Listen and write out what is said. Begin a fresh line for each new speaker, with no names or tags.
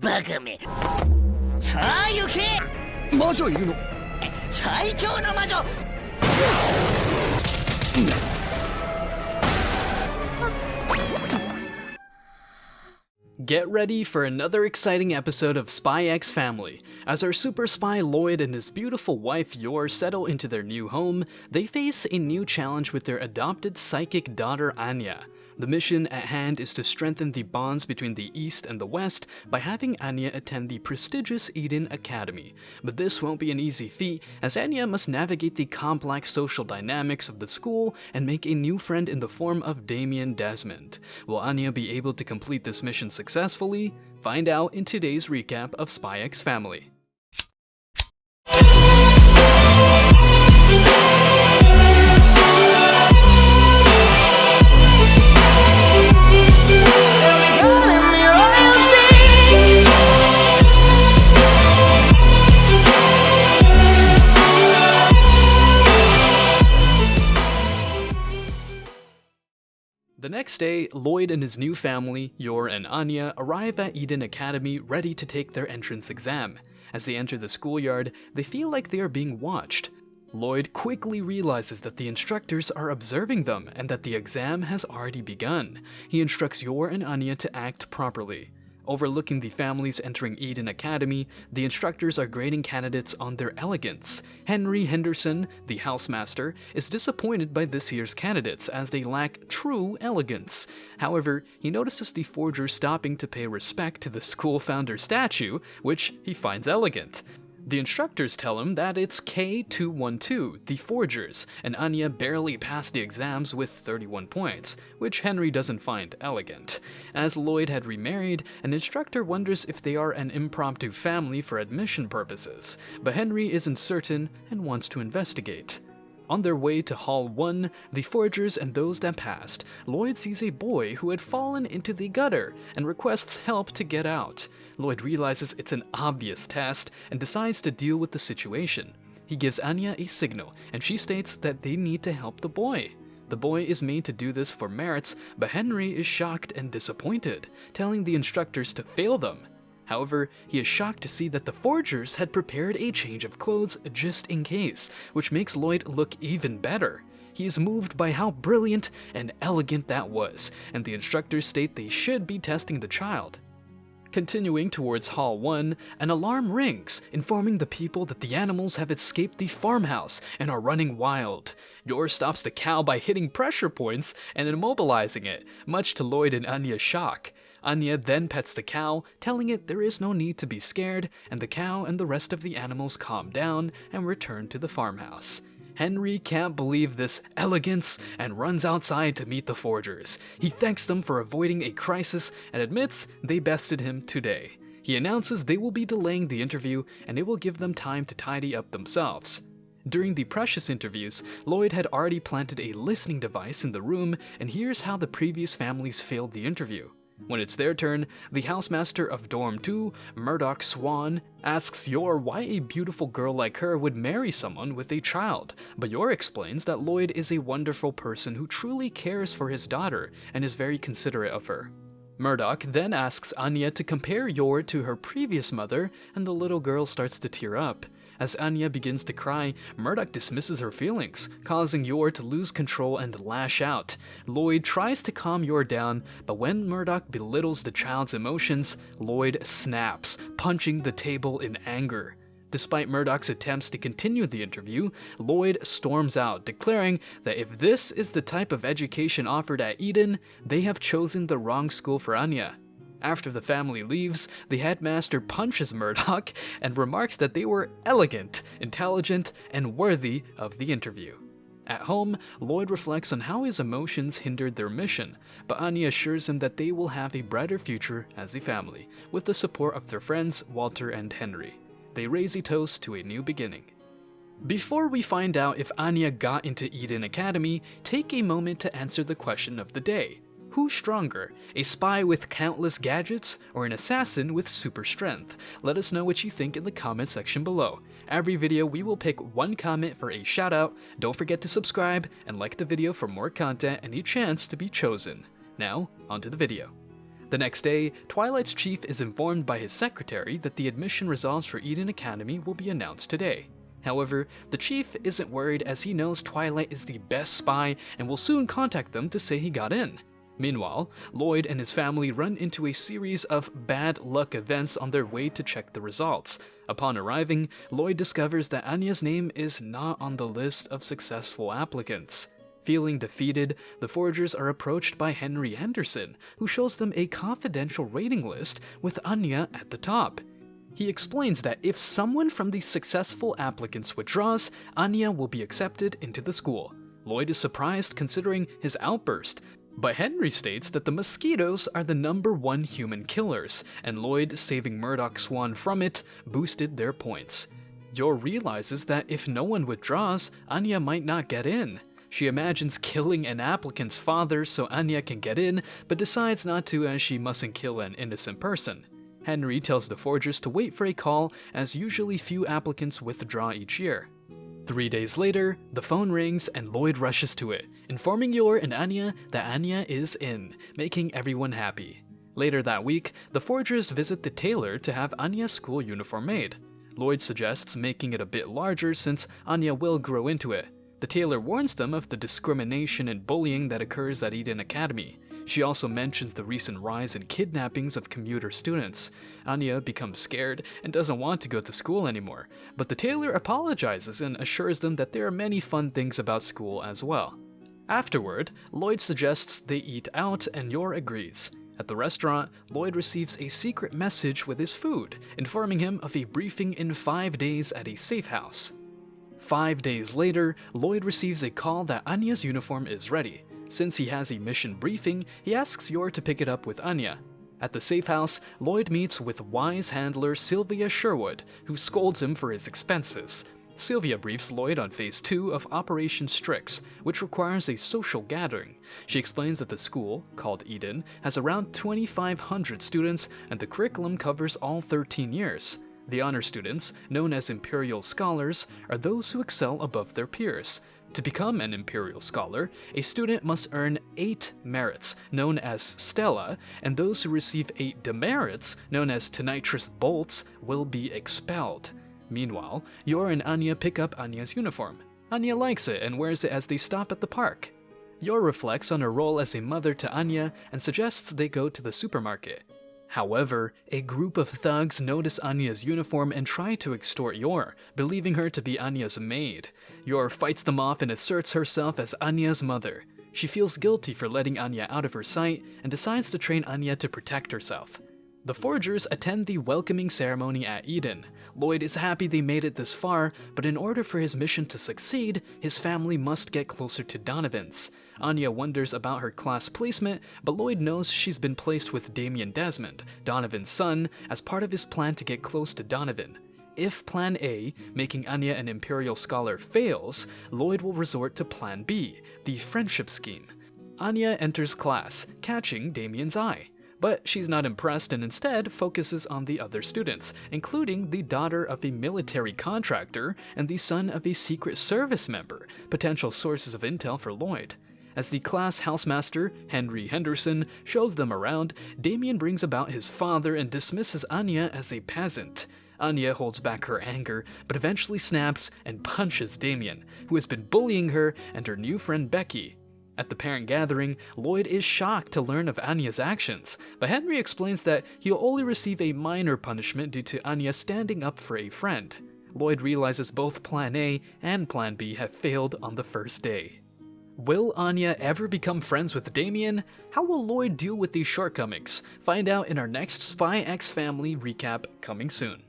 バカめ。さあ行け。
魔女いるの？
最強の魔女。
Get ready for another exciting episode of Spy X Family. As our super spy Lloyd and his beautiful wife Yor settle into their new home, they face a new challenge with their adopted psychic daughter Anya. The mission at hand is to strengthen the bonds between the East and the West by having Anya attend the prestigious Eden Academy. But this won't be an easy feat, as Anya must navigate the complex social dynamics of the school and make a new friend in the form of Damien Desmond. Will Anya be able to complete this mission successfully? Find out in today's recap of Spy X Family. The next day, Lloyd and his new family, Yor and Anya, arrive at Eden Academy ready to take their entrance exam. As they enter the schoolyard, they feel like they are being watched. Lloyd quickly realizes that the instructors are observing them and that the exam has already begun. He instructs Yor and Anya to act properly. Overlooking the families entering Eden Academy, the instructors are grading candidates on their elegance. Henry Henderson, the housemaster, is disappointed by this year's candidates as they lack true elegance. However, he notices the forgers stopping to pay respect to the school founder statue, which he finds elegant. The instructors tell him that it's K212, the forgers, and Anya barely passed the exams with 31 points, which Henry doesn't find elegant. As Lloyd had remarried, an instructor wonders if they are an impromptu family for admission purposes, but Henry isn't certain and wants to investigate. On their way to Hall 1, the forgers and those that passed, Lloyd sees a boy who had fallen into the gutter and requests help to get out. Lloyd realizes it's an obvious test and decides to deal with the situation. He gives Anya a signal, and she states that they need to help the boy. The boy is made to do this for merits, but Henry is shocked and disappointed, telling the instructors to fail them. However, he is shocked to see that the forgers had prepared a change of clothes just in case, which makes Lloyd look even better. He is moved by how brilliant and elegant that was, and the instructors state they should be testing the child. Continuing towards Hall 1, an alarm rings, informing the people that the animals have escaped the farmhouse and are running wild. Yor stops the cow by hitting pressure points and immobilizing it, much to Lloyd and Anya's shock. Anya then pets the cow, telling it there is no need to be scared, and the cow and the rest of the animals calm down and return to the farmhouse. Henry can't believe this elegance and runs outside to meet the forgers. He thanks them for avoiding a crisis and admits they bested him today. He announces they will be delaying the interview and it will give them time to tidy up themselves. During the Precious interviews, Lloyd had already planted a listening device in the room and hears how the previous families failed the interview. When it's their turn, the housemaster of Dorm 2, Murdoch Swan, asks Yor why a beautiful girl like her would marry someone with a child, but Yor explains that Lloyd is a wonderful person who truly cares for his daughter and is very considerate of her. Murdoch then asks Anya to compare Yor to her previous mother, and the little girl starts to tear up. As Anya begins to cry, Murdoch dismisses her feelings, causing Yor to lose control and lash out. Lloyd tries to calm Yor down, but when Murdoch belittles the child's emotions, Lloyd snaps, punching the table in anger. Despite Murdoch's attempts to continue the interview, Lloyd storms out, declaring that if this is the type of education offered at Eden, they have chosen the wrong school for Anya. After the family leaves, the headmaster punches Murdoch and remarks that they were elegant, intelligent, and worthy of the interview. At home, Lloyd reflects on how his emotions hindered their mission, but Anya assures him that they will have a brighter future as a family, with the support of their friends Walter and Henry. They raise a toast to a new beginning. Before we find out if Anya got into Eden Academy, take a moment to answer the question of the day. Who's stronger, a spy with countless gadgets or an assassin with super strength? Let us know what you think in the comment section below. Every video we will pick one comment for a shout out. Don't forget to subscribe and like the video for more content and a chance to be chosen. Now, onto the video. The next day, Twilight's chief is informed by his secretary that the admission results for Eden Academy will be announced today. However, the chief isn't worried as he knows Twilight is the best spy and will soon contact them to say he got in. Meanwhile, Lloyd and his family run into a series of bad luck events on their way to check the results. Upon arriving, Lloyd discovers that Anya's name is not on the list of successful applicants. Feeling defeated, the forgers are approached by Henry Henderson, who shows them a confidential rating list with Anya at the top. He explains that if someone from the successful applicants withdraws, Anya will be accepted into the school. Lloyd is surprised considering his outburst, but Henry states that the mosquitoes are the #1 human killers, and Lloyd saving Murdoch Swan from it boosted their points. Yor realizes that if no one withdraws, Anya might not get in. She imagines killing an applicant's father so Anya can get in, but decides not to as she mustn't kill an innocent person. Henry tells the forgers to wait for a call as usually few applicants withdraw each year. 3 days later, the phone rings and Lloyd rushes to it, informing Yor and Anya that Anya is in, making everyone happy. Later that week, the forgers visit the tailor to have Anya's school uniform made. Lloyd suggests making it a bit larger since Anya will grow into it. The tailor warns them of the discrimination and bullying that occurs at Eden Academy. She also mentions the recent rise in kidnappings of commuter students. Anya becomes scared and doesn't want to go to school anymore, but the tailor apologizes and assures them that there are many fun things about school as well. Afterward, Lloyd suggests they eat out and Yor agrees. At the restaurant, Lloyd receives a secret message with his food, informing him of a briefing in 5 days at a safe house. 5 days later, Lloyd receives a call that Anya's uniform is ready. Since he has a mission briefing, he asks Yor to pick it up with Anya. At the safe house, Lloyd meets with wise handler Sylvia Sherwood, who scolds him for his expenses. Sylvia briefs Lloyd on Phase 2 of Operation Strix, which requires a social gathering. She explains that the school, called Eden, has around 2,500 students and the curriculum covers all 13 years. The honor students, known as Imperial Scholars, are those who excel above their peers. To become an Imperial Scholar, a student must earn 8 merits, known as Stella, and those who receive 8 demerits, known as Tonitrous Bolts, will be expelled. Meanwhile, Yor and Anya pick up Anya's uniform. Anya likes it and wears it as they stop at the park. Yor reflects on her role as a mother to Anya and suggests they go to the supermarket. However, a group of thugs notice Anya's uniform and try to extort Yor, believing her to be Anya's maid. Yor fights them off and asserts herself as Anya's mother. She feels guilty for letting Anya out of her sight and decides to train Anya to protect herself. The forgers attend the welcoming ceremony at Eden. Lloyd is happy they made it this far, but in order for his mission to succeed, his family must get closer to Donovan's. Anya wonders about her class placement, but Lloyd knows she's been placed with Damien Desmond, Donovan's son, as part of his plan to get close to Donovan. If Plan A, making Anya an Imperial Scholar, fails, Lloyd will resort to Plan B, the friendship scheme. Anya enters class, catching Damien's eye. But she's not impressed and instead focuses on the other students, including the daughter of a military contractor and the son of a Secret Service member, potential sources of intel for Lloyd. As the class housemaster, Henry Henderson, shows them around, Damien brings about his father and dismisses Anya as a peasant. Anya holds back her anger, but eventually snaps and punches Damien, who has been bullying her and her new friend Becky. At the parent gathering, Lloyd is shocked to learn of Anya's actions, but Henry explains that he'll only receive a minor punishment due to Anya standing up for a friend. Lloyd realizes both Plan A and Plan B have failed on the first day. Will Anya ever become friends with Damien? How will Lloyd deal with these shortcomings? Find out in our next Spy X Family recap coming soon.